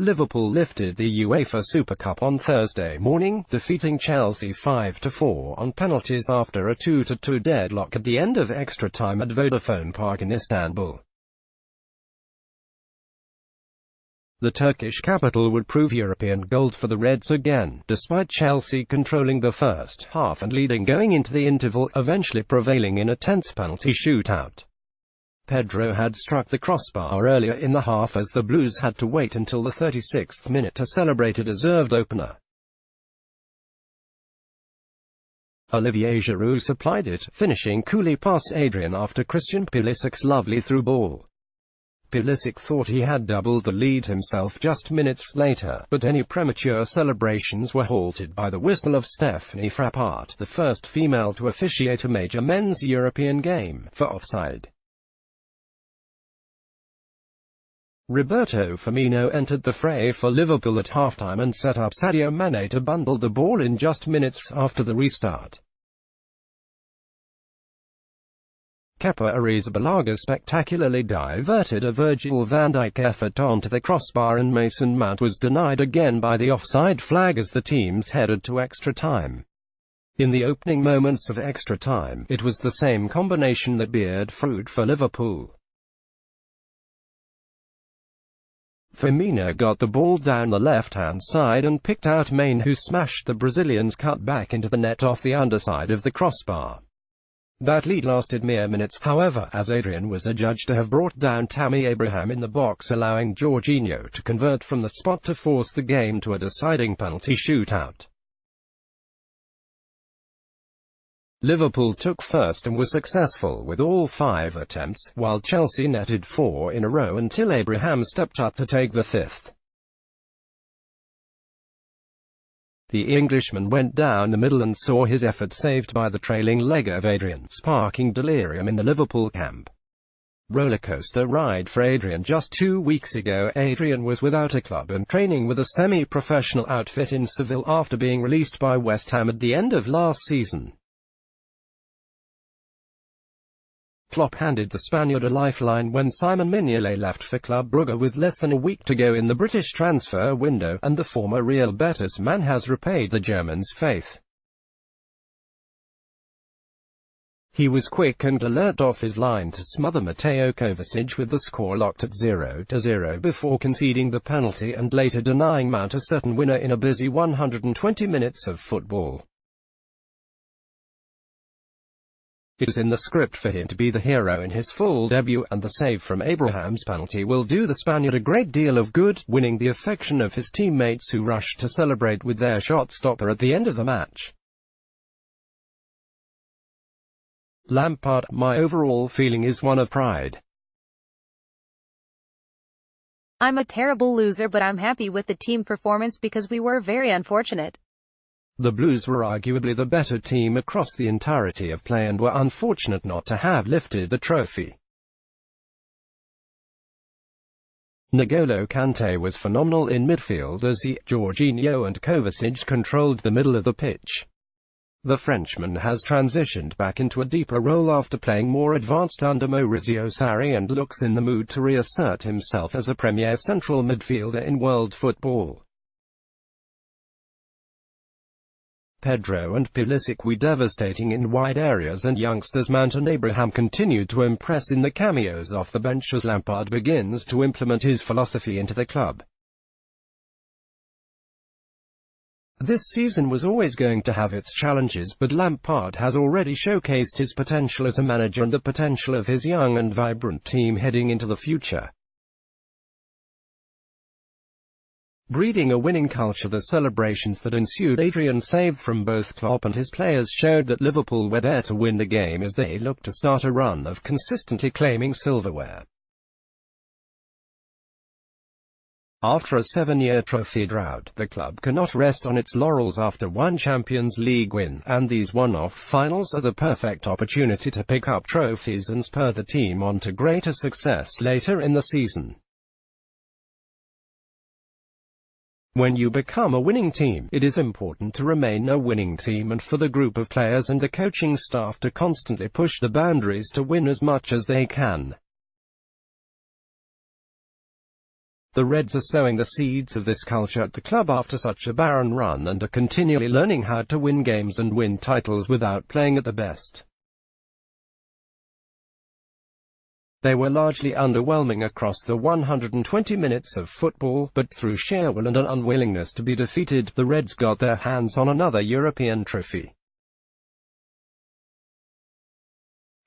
Liverpool lifted the UEFA Super Cup on Thursday morning, defeating Chelsea 5-4 on penalties after a 2-2 deadlock at the end of extra time at Vodafone Park in Istanbul. The Turkish capital would prove European gold for the Reds again, despite Chelsea controlling the first half and leading going into the interval, eventually prevailing in a tense penalty shootout. Pedro had struck the crossbar earlier in the half as the Blues had to wait until the 36th minute to celebrate a deserved opener. Olivier Giroud supplied it, finishing coolly past Adrian after Christian Pulisic's lovely through ball. Pulisic thought he had doubled the lead himself just minutes later, but any premature celebrations were halted by the whistle of Stephanie Frappart, the first female to officiate a major men's European game, for offside. Roberto Firmino entered the fray for Liverpool at halftime and set up Sadio Mane to bundle the ball in just minutes after the restart. Kepa Arrizabalaga spectacularly diverted a Virgil van Dijk effort onto the crossbar, and Mason Mount was denied again by the offside flag as the teams headed to extra time. In the opening moments of extra time, it was the same combination that beared fruit for Liverpool. Firmino got the ball down the left-hand side and picked out Mane, who smashed the Brazilian's cut back into the net off the underside of the crossbar. That lead lasted mere minutes, however, as Adrian was adjudged to have brought down Tammy Abraham in the box, allowing Jorginho to convert from the spot to force the game to a deciding penalty shootout. Liverpool took first and was successful with all 5 attempts, while Chelsea netted 4 in a row until Abraham stepped up to take the 5th. The Englishman went down the middle and saw his effort saved by the trailing leg of Adrian, sparking delirium in the Liverpool camp. Rollercoaster ride for Adrian. Just 2 weeks ago, Adrian was without a club and training with a semi-professional outfit in Seville after being released by West Ham at the end of last season. Klopp handed the Spaniard a lifeline when Simon Mignolet left for Club Brugge with less than a week to go in the British transfer window, and the former Real Betis man has repaid the German's faith. He was quick and alert off his line to smother Mateo Kovacic with the score locked at 0-0 before conceding the penalty and later denying Mount a certain winner in a busy 120 minutes of football. It was in the script for him to be the hero in his full debut, and the save from Abraham's penalty will do the Spaniard a great deal of good, winning the affection of his teammates who rushed to celebrate with their shot stopper at the end of the match. Lampard: my overall feeling is one of pride. I'm a terrible loser, but I'm happy with the team performance because we were very unfortunate. The Blues were arguably the better team across the entirety of play and were unfortunate not to have lifted the trophy. N'Golo Kante was phenomenal in midfield as he, Jorginho and Kovacic controlled the middle of the pitch. The Frenchman has transitioned back into a deeper role after playing more advanced under Maurizio Sarri and looks in the mood to reassert himself as a premier central midfielder in world football. Pedro and Pulisic were devastating in wide areas, and youngsters Mount and Abraham continued to impress in the cameos off the bench as Lampard begins to implement his philosophy into the club. This season was always going to have its challenges, but Lampard has already showcased his potential as a manager and the potential of his young and vibrant team heading into the future. Breeding a winning culture, the celebrations that ensued, Adrian saved from both Klopp and his players, showed that Liverpool were there to win the game as they looked to start a run of consistently claiming silverware. After a 7-year trophy drought, the club cannot rest on its laurels after one Champions League win, and these one-off finals are the perfect opportunity to pick up trophies and spur the team on to greater success later in the season. When you become a winning team, it is important to remain a winning team and for the group of players and the coaching staff to constantly push the boundaries to win as much as they can. The Reds are sowing the seeds of this culture at the club after such a barren run and are continually learning how to win games and win titles without playing at the best. They were largely underwhelming across the 120 minutes of football, but through sheer will and an unwillingness to be defeated, the Reds got their hands on another European trophy.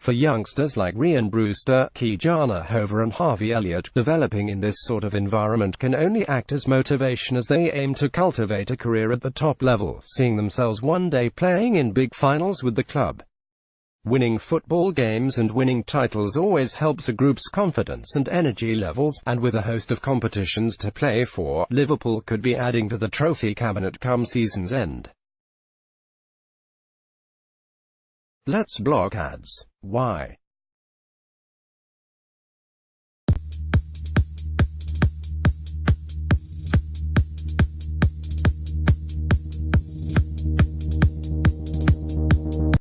For youngsters like Ryan Brewster, Ki-Jana Hoever and Harvey Elliott, developing in this sort of environment can only act as motivation as they aim to cultivate a career at the top level, seeing themselves one day playing in big finals with the club. Winning football games and winning titles always helps a group's confidence and energy levels, and with a host of competitions to play for, Liverpool could be adding to the trophy cabinet come season's end. Let's block ads. Why?